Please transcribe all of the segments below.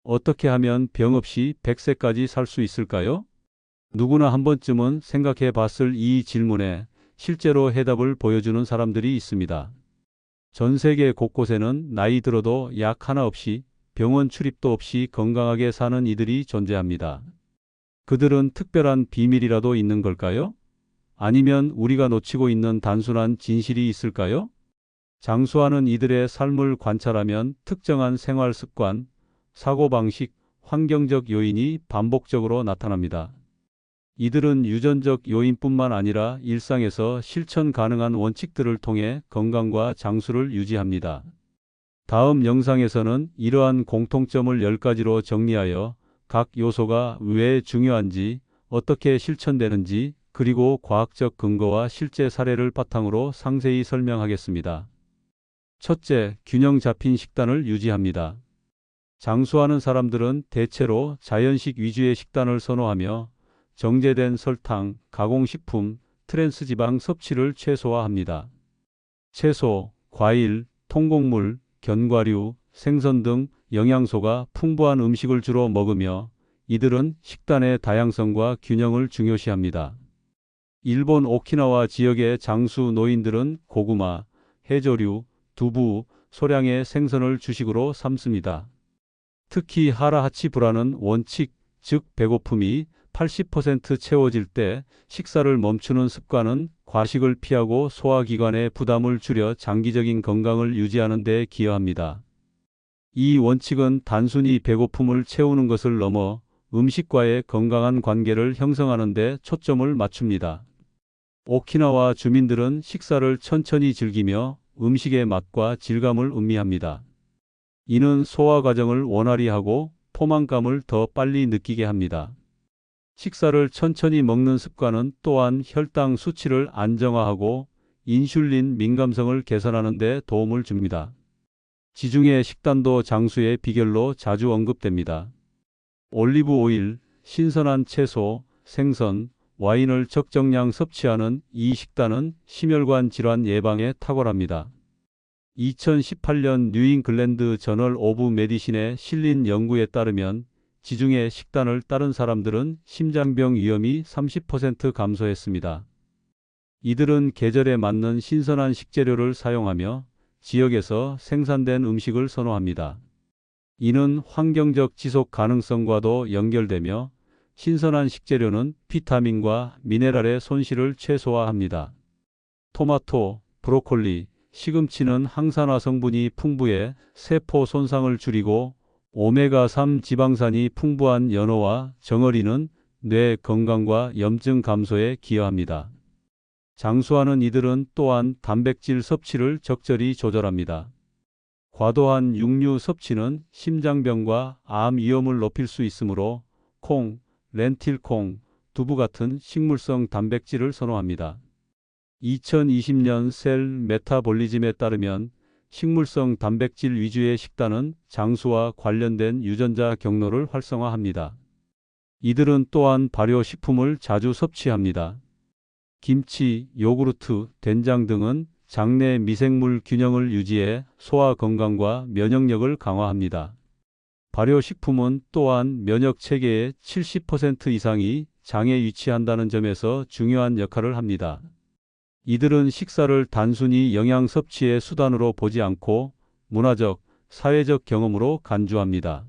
어떻게 하면 병 없이 100세까지 살 수 있을까요? 누구나 한 번쯤은 생각해 봤을 이 질문에 실제로 해답을 보여주는 사람들이 있습니다. 전 세계 곳곳에는 나이 들어도 약 하나 없이 병원 출입도 없이 건강하게 사는 이들이 존재합니다. 그들은 특별한 비밀이라도 있는 걸까요? 아니면 우리가 놓치고 있는 단순한 진실이 있을까요? 장수하는 이들의 삶을 관찰하면 특정한 생활 습관, 사고방식, 환경적 요인이 반복적으로 나타납니다. 이들은 유전적 요인뿐만 아니라 일상에서 실천 가능한 원칙들을 통해 건강과 장수를 유지합니다. 다음 영상에서는 이러한 공통점을 10가지로 정리하여 각 요소가 왜 중요한지, 어떻게 실천되는지, 그리고 과학적 근거와 실제 사례를 바탕으로 상세히 설명하겠습니다. 첫째, 균형 잡힌 식단을 유지합니다. 장수하는 사람들은 대체로 자연식 위주의 식단을 선호하며 정제된 설탕, 가공식품, 트랜스지방 섭취를 최소화합니다. 채소, 과일, 통곡물, 견과류, 생선 등 영양소가 풍부한 음식을 주로 먹으며 이들은 식단의 다양성과 균형을 중요시합니다. 일본 오키나와 지역의 장수 노인들은 고구마, 해조류, 두부, 소량의 생선을 주식으로 삼습니다. 특히 하라하치부라는 원칙, 즉 배고픔이 80% 채워질 때 식사를 멈추는 습관은 과식을 피하고 소화기관의 부담을 줄여 장기적인 건강을 유지하는 데 기여합니다. 이 원칙은 단순히 배고픔을 채우는 것을 넘어 음식과의 건강한 관계를 형성하는 데 초점을 맞춥니다. 오키나와 주민들은 식사를 천천히 즐기며 음식의 맛과 질감을 음미합니다. 이는 소화 과정을 원활히 하고 포만감을 더 빨리 느끼게 합니다. 식사를 천천히 먹는 습관은 또한 혈당 수치를 안정화하고 인슐린 민감성을 개선하는 데 도움을 줍니다. 지중해 식단도 장수의 비결로 자주 언급됩니다. 올리브 오일, 신선한 채소, 생선, 와인을 적정량 섭취하는 이 식단은 심혈관 질환 예방에 탁월합니다. 2018년 뉴잉글랜드 저널 오브 메디신에 실린 연구에 따르면 지중해 식단을 따른 사람들은 심장병 위험이 30% 감소했습니다. 이들은 계절에 맞는 신선한 식재료를 사용하며 지역에서 생산된 음식을 선호합니다. 이는 환경적 지속 가능성과도 연결되며 신선한 식재료는 비타민과 미네랄의 손실을 최소화합니다. 토마토, 브로콜리, 시금치는 항산화 성분이 풍부해 세포 손상을 줄이고 오메가3 지방산이 풍부한 연어와 정어리는 뇌 건강과 염증 감소에 기여합니다. 장수하는 이들은 또한 단백질 섭취를 적절히 조절합니다. 과도한 육류 섭취는 심장병과 암 위험을 높일 수 있으므로 콩, 렌틸콩, 두부 같은 식물성 단백질을 선호합니다. 2020년 셀 메타볼리즘에 따르면 식물성 단백질 위주의 식단은 장수와 관련된 유전자 경로를 활성화합니다. 이들은 또한 발효식품을 자주 섭취합니다. 김치, 요구르트, 된장 등은 장내 미생물 균형을 유지해 소화 건강과 면역력을 강화합니다. 발효식품은 또한 면역 체계의 70% 이상이 장에 위치한다는 점에서 중요한 역할을 합니다. 이들은 식사를 단순히 영양 섭취의 수단으로 보지 않고 문화적, 사회적 경험으로 간주합니다.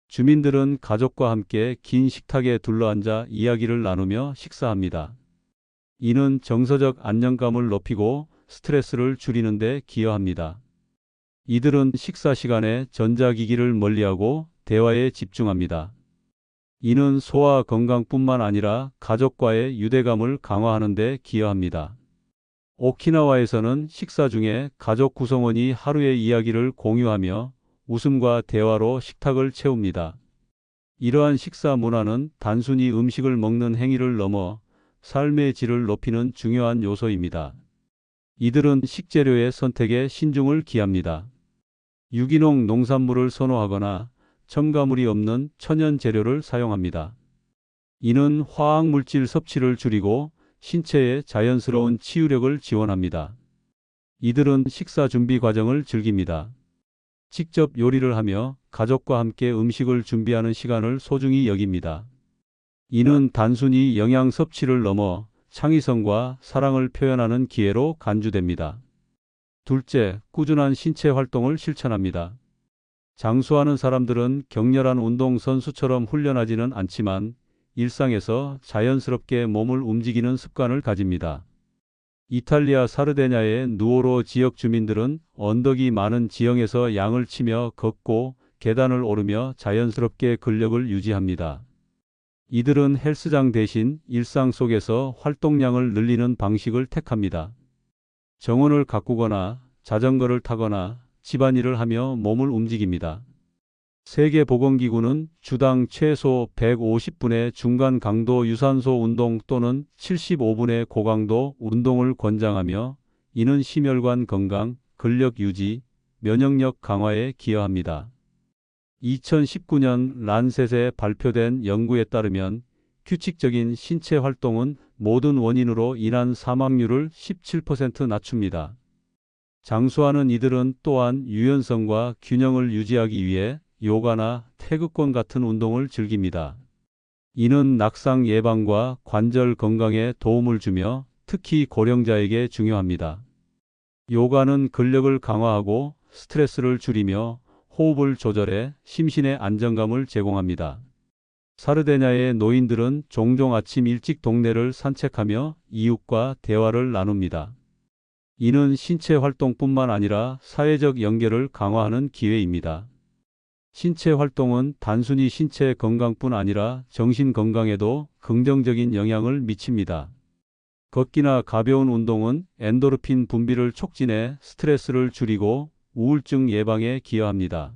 주민들은 가족과 함께 긴 식탁에 둘러앉아 이야기를 나누며 식사합니다. 이는 정서적 안정감을 높이고 스트레스를 줄이는 데 기여합니다. 이들은 식사 시간에 전자기기를 멀리하고 대화에 집중합니다. 이는 소화 건강뿐만 아니라 가족과의 유대감을 강화하는 데 기여합니다. 오키나와에서는 식사 중에 가족 구성원이 하루의 이야기를 공유하며 웃음과 대화로 식탁을 채웁니다. 이러한 식사 문화는 단순히 음식을 먹는 행위를 넘어 삶의 질을 높이는 중요한 요소입니다. 이들은 식재료의 선택에 신중을 기합니다. 유기농 농산물을 선호하거나 첨가물이 없는 천연 재료를 사용합니다. 이는 화학물질 섭취를 줄이고 신체의 자연스러운 치유력을 지원합니다. 이들은 식사 준비 과정을 즐깁니다. 직접 요리를 하며 가족과 함께 음식을 준비하는 시간을 소중히 여깁니다. 이는 단순히 영양 섭취를 넘어 창의성과 사랑을 표현하는 기회로 간주됩니다. 둘째, 꾸준한 신체 활동을 실천합니다. 장수하는 사람들은 격렬한 운동 선수처럼 훈련하지는 않지만 일상에서 자연스럽게 몸을 움직이는 습관을 가집니다. 이탈리아 사르데냐의 누오로 지역 주민들은 언덕이 많은 지형에서 양을 치며 걷고 계단을 오르며 자연스럽게 근력을 유지합니다. 이들은 헬스장 대신 일상 속에서 활동량을 늘리는 방식을 택합니다. 정원을 가꾸거나 자전거를 타거나 집안일을 하며 몸을 움직입니다. 세계보건기구는 주당 최소 150분의 중간 강도 유산소 운동 또는 75분의 고강도 운동을 권장하며 이는 심혈관 건강, 근력 유지, 면역력 강화에 기여합니다. 2019년 란셋에 발표된 연구에 따르면 규칙적인 신체 활동은 모든 원인으로 인한 사망률을 17% 낮춥니다. 장수하는 이들은 또한 유연성과 균형을 유지하기 위해 요가나 태극권 같은 운동을 즐깁니다. 이는 낙상 예방과 관절 건강에 도움을 주며 특히 고령자에게 중요합니다. 요가는 근력을 강화하고 스트레스를 줄이며 호흡을 조절해 심신의 안정감을 제공합니다. 사르데냐의 노인들은 종종 아침 일찍 동네를 산책하며 이웃과 대화를 나눕니다. 이는 신체 활동뿐만 아니라 사회적 연결을 강화하는 기회입니다. 신체 활동은 단순히 신체 건강뿐 아니라 정신 건강에도 긍정적인 영향을 미칩니다. 걷기나 가벼운 운동은 엔도르핀 분비를 촉진해 스트레스를 줄이고 우울증 예방에 기여합니다.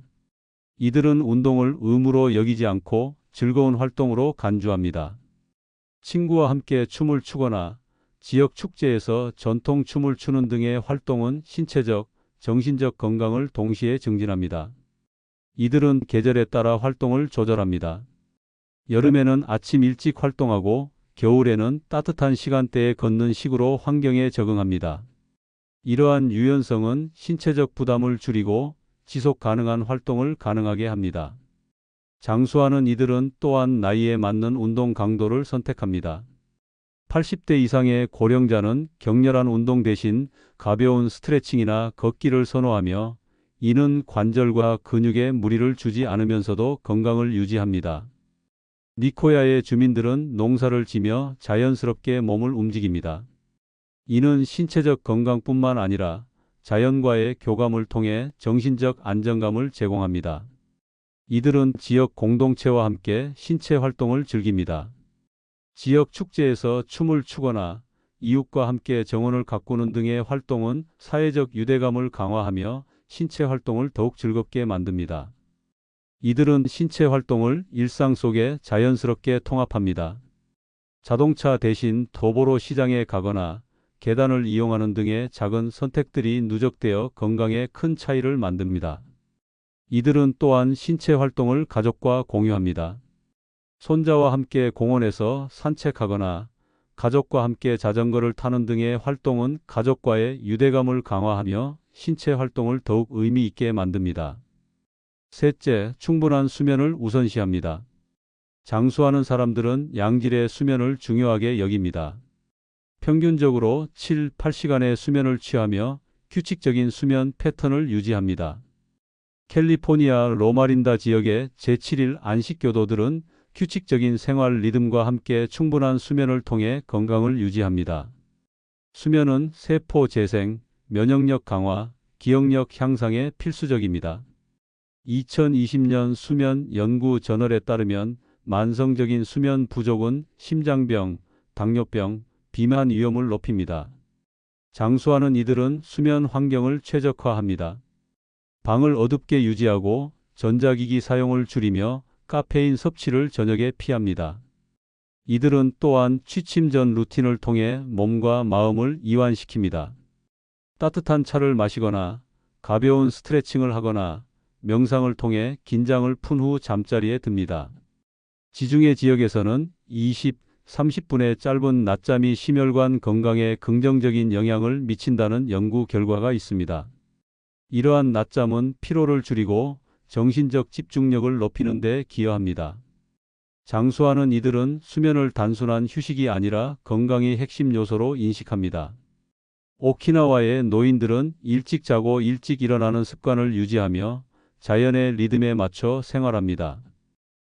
이들은 운동을 의무로 여기지 않고 즐거운 활동으로 간주합니다. 친구와 함께 춤을 추거나 지역 축제에서 전통 춤을 추는 등의 활동은 신체적, 정신적 건강을 동시에 증진합니다. 이들은 계절에 따라 활동을 조절합니다. 여름에는 아침 일찍 활동하고 겨울에는 따뜻한 시간대에 걷는 식으로 환경에 적응합니다. 이러한 유연성은 신체적 부담을 줄이고 지속 가능한 활동을 가능하게 합니다. 장수하는 이들은 또한 나이에 맞는 운동 강도를 선택합니다. 80대 이상의 고령자는 격렬한 운동 대신 가벼운 스트레칭이나 걷기를 선호하며 이는 관절과 근육에 무리를 주지 않으면서도 건강을 유지합니다. 니코야의 주민들은 농사를 지며 자연스럽게 몸을 움직입니다. 이는 신체적 건강뿐만 아니라 자연과의 교감을 통해 정신적 안정감을 제공합니다. 이들은 지역 공동체와 함께 신체 활동을 즐깁니다. 지역 축제에서 춤을 추거나 이웃과 함께 정원을 가꾸는 등의 활동은 사회적 유대감을 강화하며 신체 활동을 더욱 즐겁게 만듭니다. 이들은 신체 활동을 일상 속에 자연스럽게 통합합니다. 자동차 대신 도보로 시장에 가거나 계단을 이용하는 등의 작은 선택들이 누적되어 건강에 큰 차이를 만듭니다. 이들은 또한 신체 활동을 가족과 공유합니다. 손자와 함께 공원에서 산책하거나 가족과 함께 자전거를 타는 등의 활동은 가족과의 유대감을 강화하며 신체 활동을 더욱 의미 있게 만듭니다. 셋째, 충분한 수면을 우선시합니다. 장수하는 사람들은 양질의 수면을 중요하게 여깁니다. 평균적으로 7, 8시간의 수면을 취하며 규칙적인 수면 패턴을 유지합니다. 캘리포니아 로마린다 지역의 제7일 안식교도들은 규칙적인 생활 리듬과 함께 충분한 수면을 통해 건강을 유지합니다. 수면은 세포 재생, 면역력 강화, 기억력 향상에 필수적입니다. 2020년 수면 연구 저널에 따르면 만성적인 수면 부족은 심장병, 당뇨병, 비만 위험을 높입니다. 장수하는 이들은 수면 환경을 최적화합니다. 방을 어둡게 유지하고 전자기기 사용을 줄이며 카페인 섭취를 저녁에 피합니다. 이들은 또한 취침 전 루틴을 통해 몸과 마음을 이완시킵니다. 따뜻한 차를 마시거나 가벼운 스트레칭을 하거나 명상을 통해 긴장을 푼 후 잠자리에 듭니다. 지중해 지역에서는 20, 30분의 짧은 낮잠이 심혈관 건강에 긍정적인 영향을 미친다는 연구 결과가 있습니다. 이러한 낮잠은 피로를 줄이고 정신적 집중력을 높이는 데 기여합니다. 장수하는 이들은 수면을 단순한 휴식이 아니라 건강의 핵심 요소로 인식합니다. 오키나와의 노인들은 일찍 자고 일찍 일어나는 습관을 유지하며 자연의 리듬에 맞춰 생활합니다.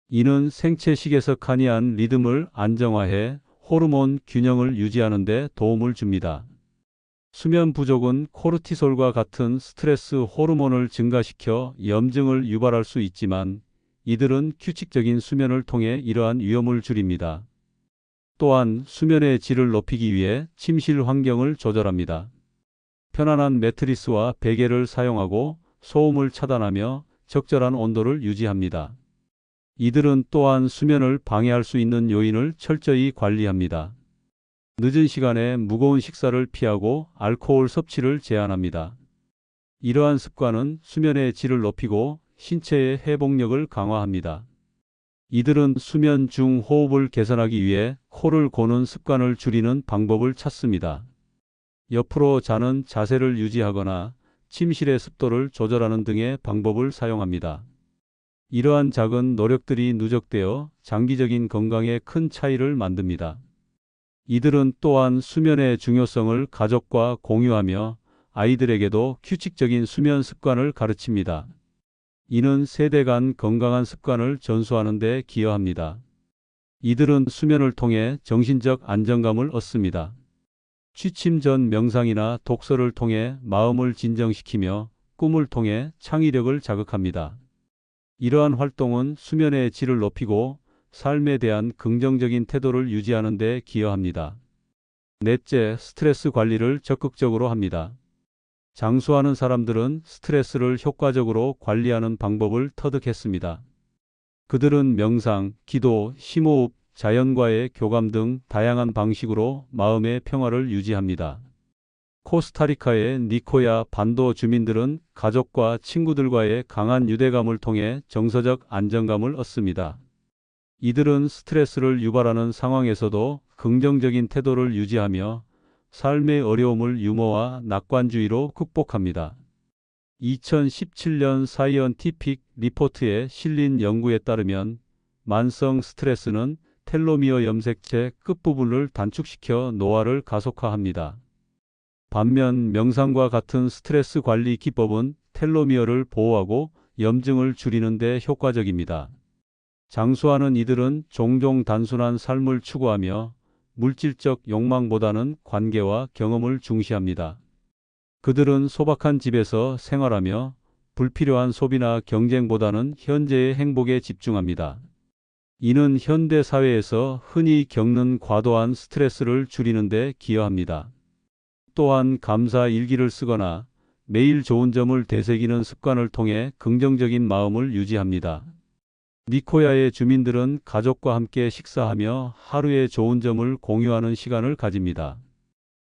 이는 생체식에서 칸이안 리듬을 안정화해 호르몬 균형을 유지하는 데 도움을 줍니다. 수면 부족은 코르티솔과 같은 스트레스 호르몬을 증가시켜 염증을 유발할 수 있지만 이들은 규칙적인 수면을 통해 이러한 위험을 줄입니다. 또한 수면의 질을 높이기 위해 침실 환경을 조절합니다. 편안한 매트리스와 베개를 사용하고 소음을 차단하며 적절한 온도를 유지합니다. 이들은 또한 수면을 방해할 수 있는 요인을 철저히 관리합니다. 늦은 시간에 무거운 식사를 피하고 알코올 섭취를 제한합니다. 이러한 습관은 수면의 질을 높이고 신체의 회복력을 강화합니다. 이들은 수면 중 호흡을 개선하기 위해 코를 고는 습관을 줄이는 방법을 찾습니다. 옆으로 자는 자세를 유지하거나 침실의 습도를 조절하는 등의 방법을 사용합니다. 이러한 작은 노력들이 누적되어 장기적인 건강에 큰 차이를 만듭니다. 이들은 또한 수면의 중요성을 가족과 공유하며 아이들에게도 규칙적인 수면 습관을 가르칩니다. 이는 세대 간 건강한 습관을 전수하는 데 기여합니다. 이들은 수면을 통해 정신적 안정감을 얻습니다. 취침 전 명상이나 독서를 통해 마음을 진정시키며 꿈을 통해 창의력을 자극합니다. 이러한 활동은 수면의 질을 높이고 삶에 대한 긍정적인 태도를 유지하는 데 기여합니다. 넷째, 스트레스 관리를 적극적으로 합니다. 장수하는 사람들은 스트레스를 효과적으로 관리하는 방법을 터득했습니다. 그들은 명상, 기도, 심호흡, 자연과의 교감 등 다양한 방식으로 마음의 평화를 유지합니다. 코스타리카의 니코야 반도 주민들은 가족과 친구들과의 강한 유대감을 통해 정서적 안정감을 얻습니다. 이들은 스트레스를 유발하는 상황에서도 긍정적인 태도를 유지하며 삶의 어려움을 유머와 낙관주의로 극복합니다. 2017년 사이언티픽 리포트에 실린 연구에 따르면 만성 스트레스는 텔로미어 염색체 끝부분을 단축시켜 노화를 가속화합니다. 반면 명상과 같은 스트레스 관리 기법은 텔로미어를 보호하고 염증을 줄이는 데 효과적입니다. 장수하는 이들은 종종 단순한 삶을 추구하며 물질적 욕망보다는 관계와 경험을 중시합니다. 그들은 소박한 집에서 생활하며 불필요한 소비나 경쟁보다는 현재의 행복에 집중합니다. 이는 현대 사회에서 흔히 겪는 과도한 스트레스를 줄이는 데 기여합니다. 또한 감사 일기를 쓰거나 매일 좋은 점을 되새기는 습관을 통해 긍정적인 마음을 유지합니다. 니코야의 주민들은 가족과 함께 식사하며 하루의 좋은 점을 공유하는 시간을 가집니다.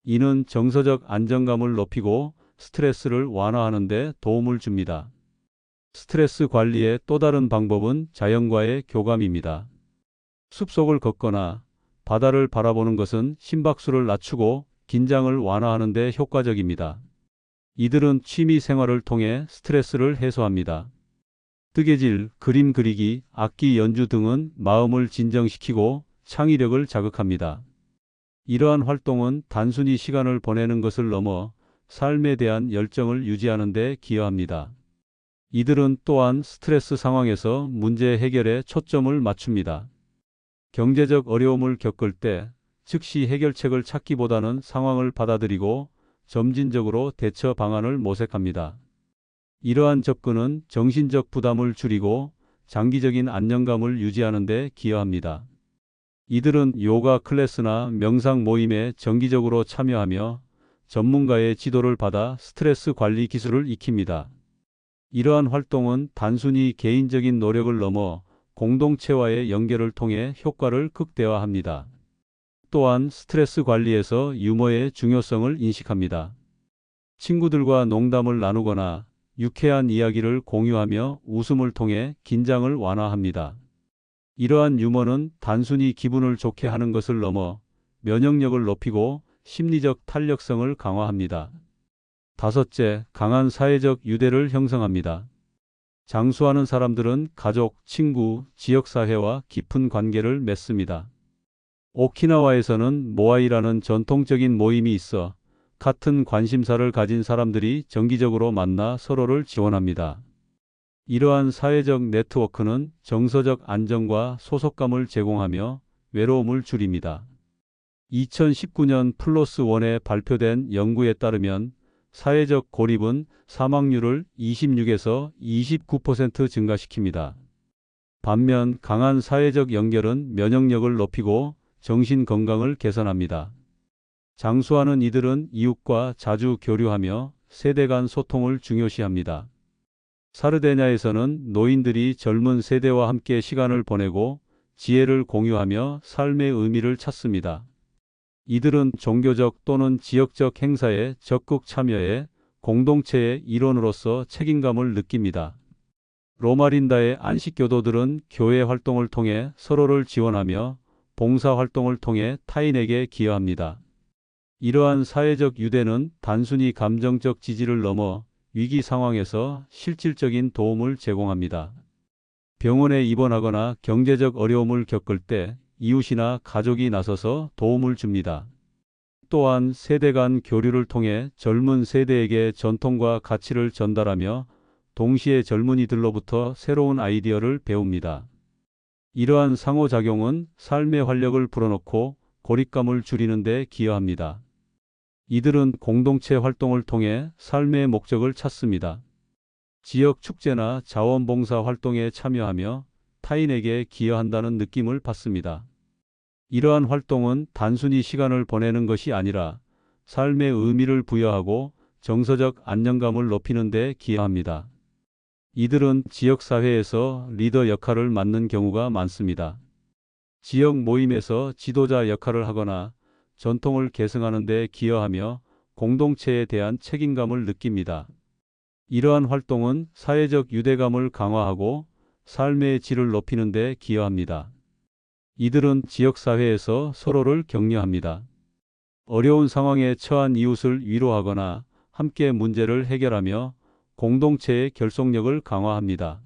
이는 정서적 안정감을 높이고 스트레스를 완화하는 데 도움을 줍니다. 스트레스 관리의 또 다른 방법은 자연과의 교감입니다. 숲속을 걷거나 바다를 바라보는 것은 심박수를 낮추고 긴장을 완화하는 데 효과적입니다. 이들은 취미 생활을 통해 스트레스를 해소합니다. 뜨개질, 그림 그리기, 악기 연주 등은 마음을 진정시키고 창의력을 자극합니다. 이러한 활동은 단순히 시간을 보내는 것을 넘어 삶에 대한 열정을 유지하는 데 기여합니다. 이들은 또한 스트레스 상황에서 문제 해결에 초점을 맞춥니다. 경제적 어려움을 겪을 때 즉시 해결책을 찾기보다는 상황을 받아들이고 점진적으로 대처 방안을 모색합니다. 이러한 접근은 정신적 부담을 줄이고 장기적인 안정감을 유지하는 데 기여합니다. 이들은 요가 클래스나 명상 모임에 정기적으로 참여하며 전문가의 지도를 받아 스트레스 관리 기술을 익힙니다. 이러한 활동은 단순히 개인적인 노력을 넘어 공동체와의 연결을 통해 효과를 극대화합니다. 또한 스트레스 관리에서 유머의 중요성을 인식합니다. 친구들과 농담을 나누거나 유쾌한 이야기를 공유하며 웃음을 통해 긴장을 완화합니다. 이러한 유머는 단순히 기분을 좋게 하는 것을 넘어 면역력을 높이고 심리적 탄력성을 강화합니다. 다섯째, 강한 사회적 유대를 형성합니다. 장수하는 사람들은 가족, 친구, 지역사회와 깊은 관계를 맺습니다. 오키나와에서는 모아이라는 전통적인 모임이 있어 같은 관심사를 가진 사람들이 정기적으로 만나 서로를 지원합니다. 이러한 사회적 네트워크는 정서적 안정과 소속감을 제공하며 외로움을 줄입니다. 2019년 플러스 원에 발표된 연구에 따르면 사회적 고립은 사망률을 26에서 29% 증가시킵니다. 반면 강한 사회적 연결은 면역력을 높이고 정신 건강을 개선합니다. 장수하는 이들은 이웃과 자주 교류하며 세대 간 소통을 중요시합니다. 사르데냐에서는 노인들이 젊은 세대와 함께 시간을 보내고 지혜를 공유하며 삶의 의미를 찾습니다. 이들은 종교적 또는 지역적 행사에 적극 참여해 공동체의 일원으로서 책임감을 느낍니다. 로마린다의 안식교도들은 교회 활동을 통해 서로를 지원하며 봉사 활동을 통해 타인에게 기여합니다. 이러한 사회적 유대는 단순히 감정적 지지를 넘어 위기 상황에서 실질적인 도움을 제공합니다. 병원에 입원하거나 경제적 어려움을 겪을 때 이웃이나 가족이 나서서 도움을 줍니다. 또한 세대 간 교류를 통해 젊은 세대에게 전통과 가치를 전달하며 동시에 젊은이들로부터 새로운 아이디어를 배웁니다. 이러한 상호작용은 삶의 활력을 불어넣고 고립감을 줄이는 데 기여합니다. 이들은 공동체 활동을 통해 삶의 목적을 찾습니다. 지역 축제나 자원봉사 활동에 참여하며 타인에게 기여한다는 느낌을 받습니다. 이러한 활동은 단순히 시간을 보내는 것이 아니라 삶의 의미를 부여하고 정서적 안정감을 높이는 데 기여합니다. 이들은 지역사회에서 리더 역할을 맡는 경우가 많습니다. 지역 모임에서 지도자 역할을 하거나 전통을 계승하는 데 기여하며 공동체에 대한 책임감을 느낍니다. 이러한 활동은 사회적 유대감을 강화하고 삶의 질을 높이는 데 기여합니다. 이들은 지역사회에서 서로를 격려합니다. 어려운 상황에 처한 이웃을 위로하거나 함께 문제를 해결하며 공동체의 결속력을 강화합니다.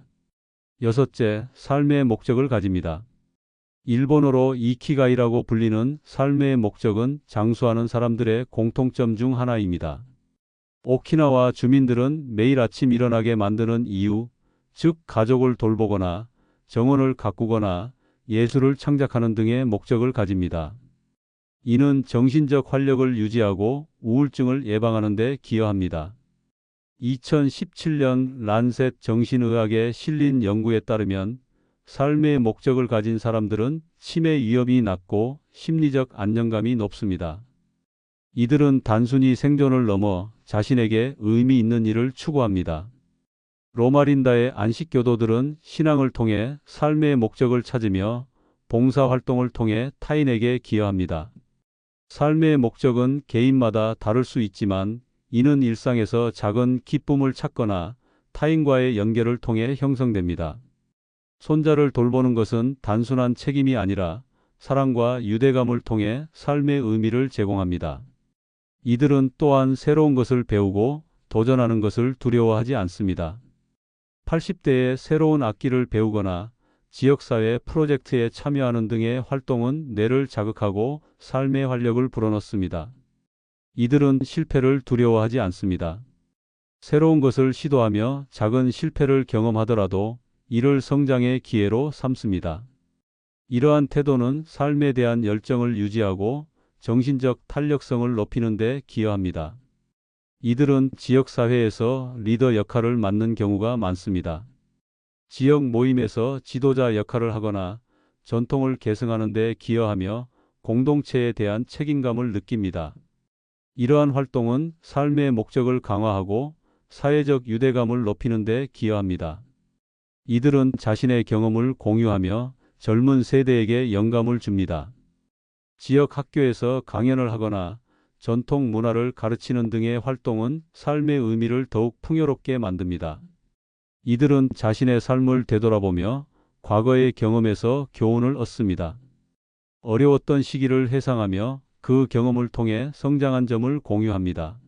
여섯째, 삶의 목적을 가집니다. 일본어로 이키가이라고 불리는 삶의 목적은 장수하는 사람들의 공통점 중 하나입니다. 오키나와 주민들은 매일 아침 일어나게 만드는 이유, 즉 가족을 돌보거나 정원을 가꾸거나 예술을 창작하는 등의 목적을 가집니다. 이는 정신적 활력을 유지하고 우울증을 예방하는 데 기여합니다. 2017년 란셋 정신의학에 실린 연구에 따르면 삶의 목적을 가진 사람들은 치매 위험이 낮고 심리적 안정감이 높습니다. 이들은 단순히 생존을 넘어 자신에게 의미 있는 일을 추구합니다. 로마린다의 안식교도들은 신앙을 통해 삶의 목적을 찾으며 봉사활동을 통해 타인에게 기여합니다. 삶의 목적은 개인마다 다를 수 있지만 이는 일상에서 작은 기쁨을 찾거나 타인과의 연결을 통해 형성됩니다. 손자를 돌보는 것은 단순한 책임이 아니라 사랑과 유대감을 통해 삶의 의미를 제공합니다. 이들은 또한 새로운 것을 배우고 도전하는 것을 두려워하지 않습니다. 80대에 새로운 악기를 배우거나 지역사회 프로젝트에 참여하는 등의 활동은 뇌를 자극하고 삶의 활력을 불어넣습니다. 이들은 실패를 두려워하지 않습니다. 새로운 것을 시도하며 작은 실패를 경험하더라도 이를 성장의 기회로 삼습니다. 이러한 태도는 삶에 대한 열정을 유지하고 정신적 탄력성을 높이는 데 기여합니다. 이들은 지역사회에서 리더 역할을 맡는 경우가 많습니다. 지역 모임에서 지도자 역할을 하거나 전통을 계승하는 데 기여하며 공동체에 대한 책임감을 느낍니다. 이러한 활동은 삶의 목적을 강화하고 사회적 유대감을 높이는 데 기여합니다. 이들은 자신의 경험을 공유하며 젊은 세대에게 영감을 줍니다. 지역 학교에서 강연을 하거나 전통 문화를 가르치는 등의 활동은 삶의 의미를 더욱 풍요롭게 만듭니다. 이들은 자신의 삶을 되돌아보며 과거의 경험에서 교훈을 얻습니다. 어려웠던 시기를 회상하며 그 경험을 통해 성장한 점을 공유합니다.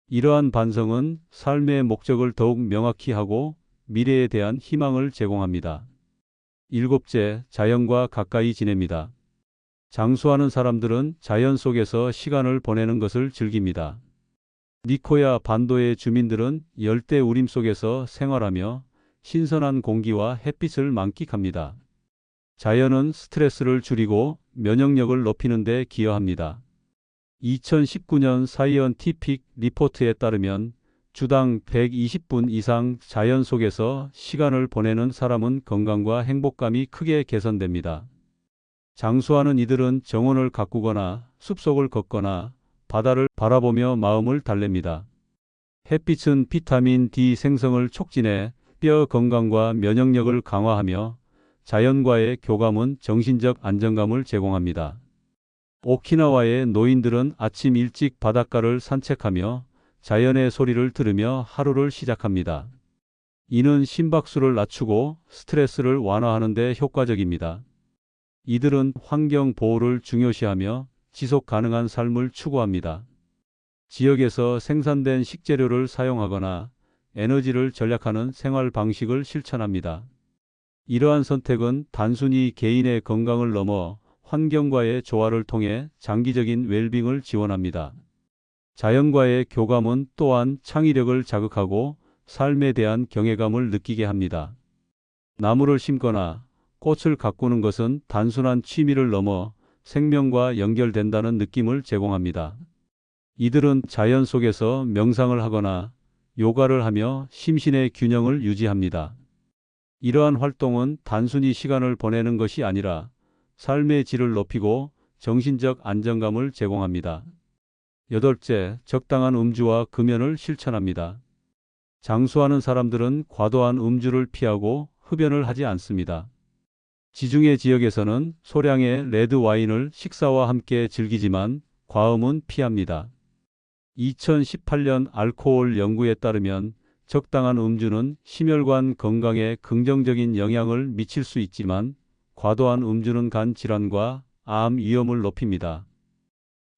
이러한 반성은 삶의 목적을 더욱 명확히 하고 미래에 대한 희망을 제공합니다. 일곱째, 자연과 가까이 지냅니다. 장수하는 사람들은 자연 속에서 시간을 보내는 것을 즐깁니다. 니코야 반도의 주민들은 열대 우림 속에서 생활하며 신선한 공기와 햇빛을 만끽합니다. 자연은 스트레스를 줄이고 면역력을 높이는 데 기여합니다. 2019년 사이언티픽 리포트에 따르면 주당 120분 이상 자연 속에서 시간을 보내는 사람은 건강과 행복감이 크게 개선됩니다. 장수하는 이들은 정원을 가꾸거나 숲속을 걷거나 바다를 바라보며 마음을 달랩니다. 햇빛은 비타민 D 생성을 촉진해 뼈 건강과 면역력을 강화하며 자연과의 교감은 정신적 안정감을 제공합니다. 오키나와의 노인들은 아침 일찍 바닷가를 산책하며 자연의 소리를 들으며 하루를 시작합니다. 이는 심박수를 낮추고 스트레스를 완화하는 데 효과적입니다. 이들은 환경 보호를 중요시하며 지속 가능한 삶을 추구합니다. 지역에서 생산된 식재료를 사용하거나 에너지를 절약하는 생활 방식을 실천합니다. 이러한 선택은 단순히 개인의 건강을 넘어 환경과의 조화를 통해 장기적인 웰빙을 지원합니다. 자연과의 교감은 또한 창의력을 자극하고 삶에 대한 경외감을 느끼게 합니다. 나무를 심거나 꽃을 가꾸는 것은 단순한 취미를 넘어 생명과 연결된다는 느낌을 제공합니다. 이들은 자연 속에서 명상을 하거나 요가를 하며 심신의 균형을 유지합니다. 이러한 활동은 단순히 시간을 보내는 것이 아니라 삶의 질을 높이고 정신적 안정감을 제공합니다. 여덟째, 적당한 음주와 금연을 실천합니다. 장수하는 사람들은 과도한 음주를 피하고 흡연을 하지 않습니다. 지중해 지역에서는 소량의 레드 와인을 식사와 함께 즐기지만 과음은 피합니다. 2018년 알코올 연구에 따르면 적당한 음주는 심혈관 건강에 긍정적인 영향을 미칠 수 있지만 과도한 음주는 간 질환과 암 위험을 높입니다.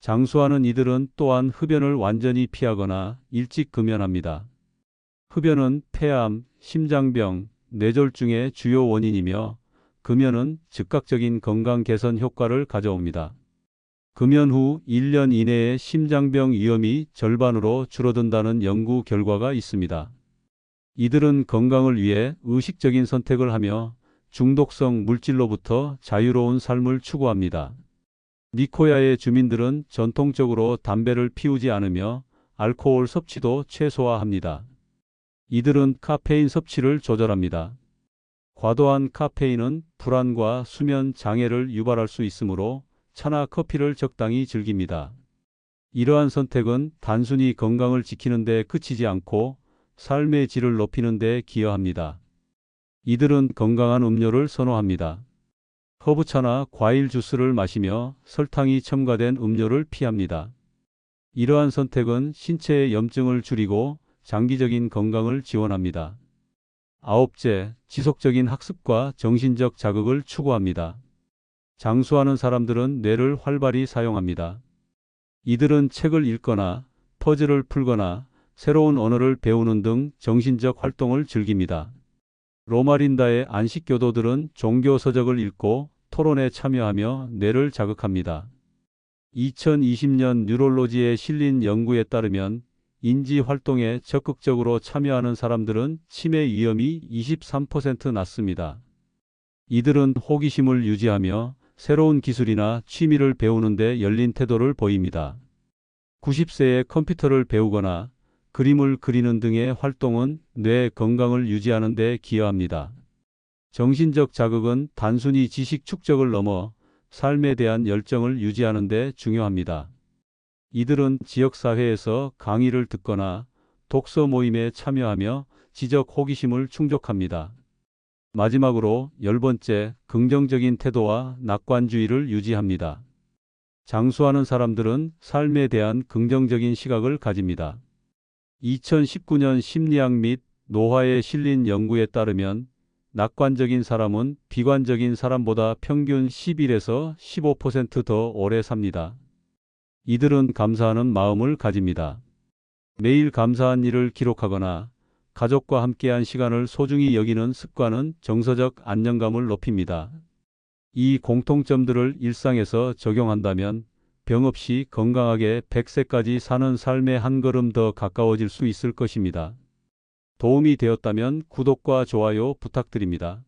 장수하는 이들은 또한 흡연을 완전히 피하거나 일찍 금연합니다. 흡연은 폐암, 심장병, 뇌졸중의 주요 원인이며 금연은 즉각적인 건강 개선 효과를 가져옵니다. 금연 후 1년 이내에 심장병 위험이 절반으로 줄어든다는 연구 결과가 있습니다. 이들은 건강을 위해 의식적인 선택을 하며 중독성 물질로부터 자유로운 삶을 추구합니다. 니코야의 주민들은 전통적으로 담배를 피우지 않으며 알코올 섭취도 최소화합니다. 이들은 카페인 섭취를 조절합니다. 과도한 카페인은 불안과 수면 장애를 유발할 수 있으므로 차나 커피를 적당히 즐깁니다. 이러한 선택은 단순히 건강을 지키는 데 그치지 않고 삶의 질을 높이는 데 기여합니다. 이들은 건강한 음료를 선호합니다. 허브차나 과일 주스를 마시며 설탕이 첨가된 음료를 피합니다. 이러한 선택은 신체의 염증을 줄이고 장기적인 건강을 지원합니다. 아홉째, 지속적인 학습과 정신적 자극을 추구합니다. 장수하는 사람들은 뇌를 활발히 사용합니다. 이들은 책을 읽거나 퍼즐을 풀거나 새로운 언어를 배우는 등 정신적 활동을 즐깁니다. 로마린다의 안식교도들은 종교 서적을 읽고 토론에 참여하며 뇌를 자극합니다. 2020년 뉴롤로지에 실린 연구에 따르면 인지 활동에 적극적으로 참여하는 사람들은 치매 위험이 23% 낮습니다. 이들은 호기심을 유지하며 새로운 기술이나 취미를 배우는 데 열린 태도를 보입니다. 90세에 컴퓨터를 배우거나 그림을 그리는 등의 활동은 뇌 건강을 유지하는 데 기여합니다. 정신적 자극은 단순히 지식 축적을 넘어 삶에 대한 열정을 유지하는 데 중요합니다. 이들은 지역사회에서 강의를 듣거나 독서 모임에 참여하며 지적 호기심을 충족합니다. 마지막으로 10번째, 긍정적인 태도와 낙관주의를 유지합니다. 장수하는 사람들은 삶에 대한 긍정적인 시각을 가집니다. 2019년 심리학 및 노화에 실린 연구에 따르면 낙관적인 사람은 비관적인 사람보다 평균 11에서 15% 더 오래 삽니다. 이들은 감사하는 마음을 가집니다. 매일 감사한 일을 기록하거나 가족과 함께한 시간을 소중히 여기는 습관은 정서적 안정감을 높입니다. 이 공통점들을 일상에서 적용한다면 병 없이 건강하게 100세까지 사는 삶에 한 걸음 더 가까워질 수 있을 것입니다. 도움이 되었다면 구독과 좋아요 부탁드립니다.